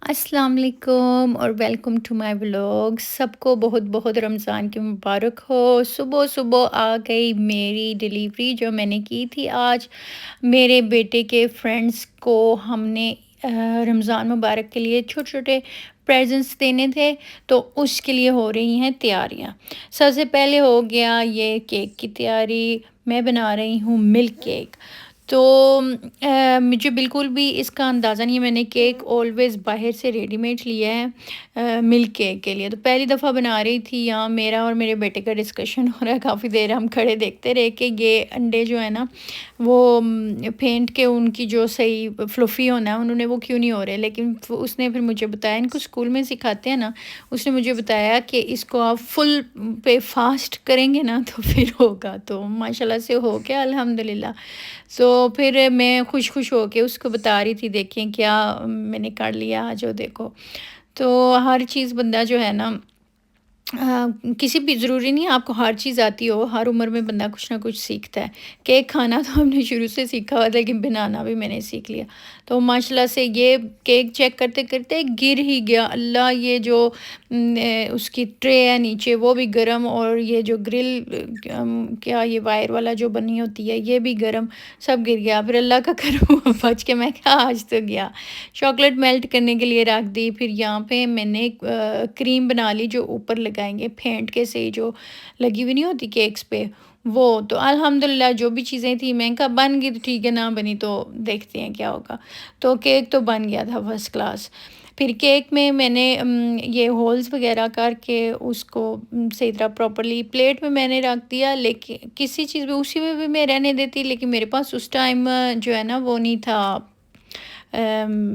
السلام علیکم اور ویلکم ٹو مائی ولاگ. سب کو بہت بہت رمضان کی مبارک ہو. صبح صبح آ گئی میری ڈیلیوری جو میں نے کی تھی آج. میرے بیٹے کے فرینڈس کو ہم نے رمضان مبارک کے لیے چھوٹے چھوٹے پریزنٹس دینے تھے، تو اس کے لیے ہو رہی ہیں تیاریاں. سب سے پہلے ہو گیا یہ کیک کی تیاری. میں بنا رہی ہوں ملک کیک. تو مجھے بالکل بھی اس کا اندازہ نہیں ہے. میں نے کیک آلویز باہر سے ریڈی میڈ لیا ہے ملک کیک کے لیے. تو پہلی دفعہ بنا رہی تھی. یہاں میرا اور میرے بیٹے کا ڈسکشن ہو رہا ہے. کافی دیر ہم کھڑے دیکھتے رہے کہ یہ انڈے جو ہے نا وہ پھینٹ کے ان کی جو صحیح فلفی ہونا ہے انہوں نے وہ کیوں نہیں ہو رہے. لیکن اس نے پھر مجھے بتایا، ان کو اسکول میں سکھاتے ہیں نا، اس نے مجھے بتایا کہ اس کو آپ فل پہ فاسٹ کریں گے نا تو پھر ہوگا. تو ماشاءاللہ سے ہو گیا الحمدللہ. تو پھر میں خوش ہو کے اس کو بتا رہی تھی، دیکھیں کیا میں نے کر لیا جو دیکھو. تو ہر چیز بندہ جو ہے نا کسی بھی ضروری نہیں آپ کو ہر چیز آتی ہو. ہر عمر میں بندہ کچھ نہ کچھ سیکھتا ہے. کیک کھانا تو ہم نے شروع سے سیکھا ہوا، لیکن بنانا بھی میں نے سیکھ لیا. تو ماشاءاللہ سے یہ کیک چیک کرتے کرتے گر ہی گیا. اللہ، یہ جو اس کی ٹرے ہے نیچے وہ بھی گرم، اور یہ جو گرل کیا یہ وائر والا جو بنی ہوتی ہے یہ بھی گرم، سب گر گیا. پھر اللہ کا کرم بچ کے. میں کہا آج تو گیا. چاکلیٹ میلٹ کرنے کے لیے رکھ دی. پھر یہاں پہ میں نے کریم بنا لی جو اوپر لگائیں گے پھینٹ کے سے جو لگی ہوئی نہیں ہوتی کیکس پہ وہ. تو الحمدللہ جو بھی چیزیں تھیں میں کہا بن گئی تو ٹھیک ہے، نہ بنی تو دیکھتے ہیں کیا ہوگا. تو کیک تو بن گیا تھا فرسٹ کلاس. پھر کیک میں نے یہ ہولز وغیرہ کر کے اس کو صحیح طرح پراپرلی پلیٹ میں نے رکھ دیا. لیکن کسی چیز میں اسی میں بھی میں رہنے دیتی، لیکن میرے پاس اس ٹائم جو ہے نا وہ نہیں تھا،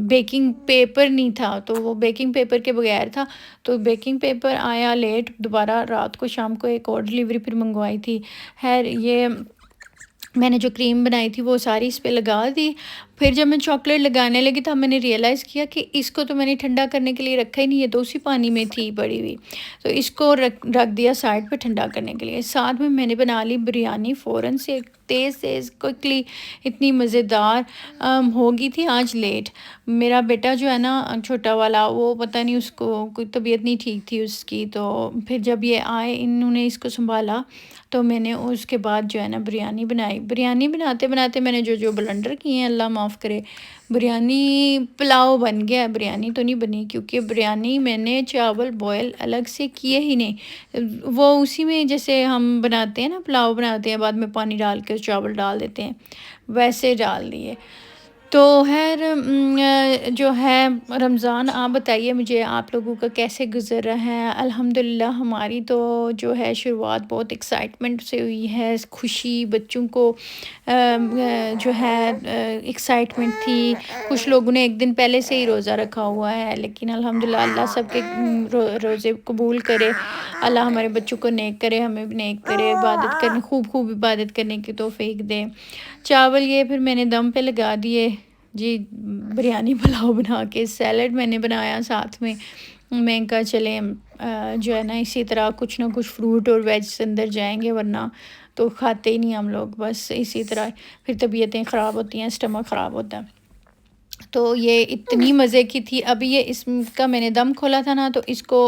بیکنگ پیپر نہیں تھا. تو وہ بیکنگ پیپر کے بغیر تھا. تو بیکنگ پیپر آیا لیٹ. دوبارہ رات کو شام کو ایک اور ڈیلیوری پھر منگوائی تھی. خیر یہ میں نے جو کریم بنائی تھی وہ ساری اس پہ لگا دی. پھر جب میں چاکلیٹ لگانے لگی تب میں نے ریئلائز کیا کہ اس کو تو میں نے ٹھنڈا کرنے کے لیے رکھا ہی نہیں ہے، تو اسی پانی میں تھی پڑی ہوئی. تو اس کو رکھ دیا سائڈ پہ ٹھنڈا کرنے کے لیے. ساتھ میں نے بنا لی بریانی فوراً سے تیز کوئکلی. اتنی مزیدار ہوگی تھی آج لیٹ. میرا بیٹا جو ہے نا چھوٹا والا وہ پتہ نہیں اس کو کوئی طبیعت نہیں ٹھیک تھی اس کی. تو پھر جب یہ آئے انہوں نے اس کو سنبھالا تو میں نے اس کے بعد جو ہے نا بریانی بنائی. بریانی بناتے بناتے میں نے جو بلنڈر کیے ہیں اللہ معاف کرے، بریانی پلاؤ بن گیا. بریانی تو نہیں بنی، کیونکہ بریانی میں نے چاول بوائل الگ سے کیے ہی نہیں. وہ اسی میں جیسے ہم بناتے ہیں نا پلاؤ بناتے ہیں بعد میں پانی ڈال کے چاول ڈال دیتے ہیں ویسے ڈال دیے. تو خیر جو ہے رمضان، آپ بتائیے مجھے آپ لوگوں کا کیسے گزر رہا ہے. الحمدللہ ہماری تو جو ہے شروعات بہت ایکسائٹمنٹ سے ہوئی ہے. خوشی بچوں کو جو ہے ایکسائٹمنٹ تھی. کچھ لوگوں نے ایک دن پہلے سے ہی روزہ رکھا ہوا ہے، لیکن الحمدللہ اللہ سب کے روزے قبول کرے. اللہ ہمارے بچوں کو نیک کرے، ہمیں بھی نیک کرے، عبادت کرنے خوب عبادت کرنے کی توفیق دے. چاول یہ پھر میں نے دم پہ لگا دیے جی. بریانی پلاؤ بنا کے سیلڈ میں نے بنایا ساتھ میں. میں کہا چلیں جو ہے نا اسی طرح کچھ نہ کچھ فروٹ اور ویج اندر جائیں گے، ورنہ تو کھاتے ہی نہیں ہم لوگ. بس اسی طرح پھر طبیعتیں خراب ہوتی ہیں، اسٹمک خراب ہوتا ہے. تو یہ اتنی مزے کی تھی. ابھی یہ اس کا میں نے دم کھولا تھا نا، تو اس کو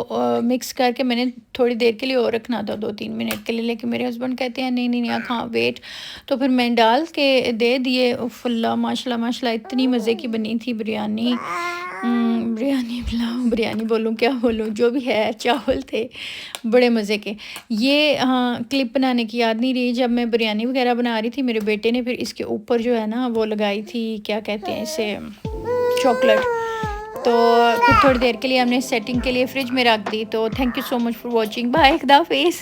مکس کر کے میں نے تھوڑی دیر کے لیے اور رکھنا تھا 2-3 منٹ کے لیے، لیکن میرے ہسبینڈ کہتے ہیں نہیں ہاں ویٹ. تو پھر میں ڈال کے دے دیے. اللہ ماشاءاللہ اتنی مزے کی بنی تھی بریانی. بریانی بولوں کیا بولوں، جو بھی ہے چاول تھے بڑے مزے کے. یہ ہاں کلپ بنانے کی یاد نہیں رہی. جب میں بریانی وغیرہ بنا رہی تھی میرے بیٹے نے پھر اس کے اوپر جو ہے نا وہ لگائی تھی، کیا کہتے ہیں اسے، چاکلیٹ. تو پھر تھوڑی دیر کے لیے ہم نے سیٹنگ کے لیے فریج میں رکھ دی. تو thank you so much for watching. Bye, خدا حافظ.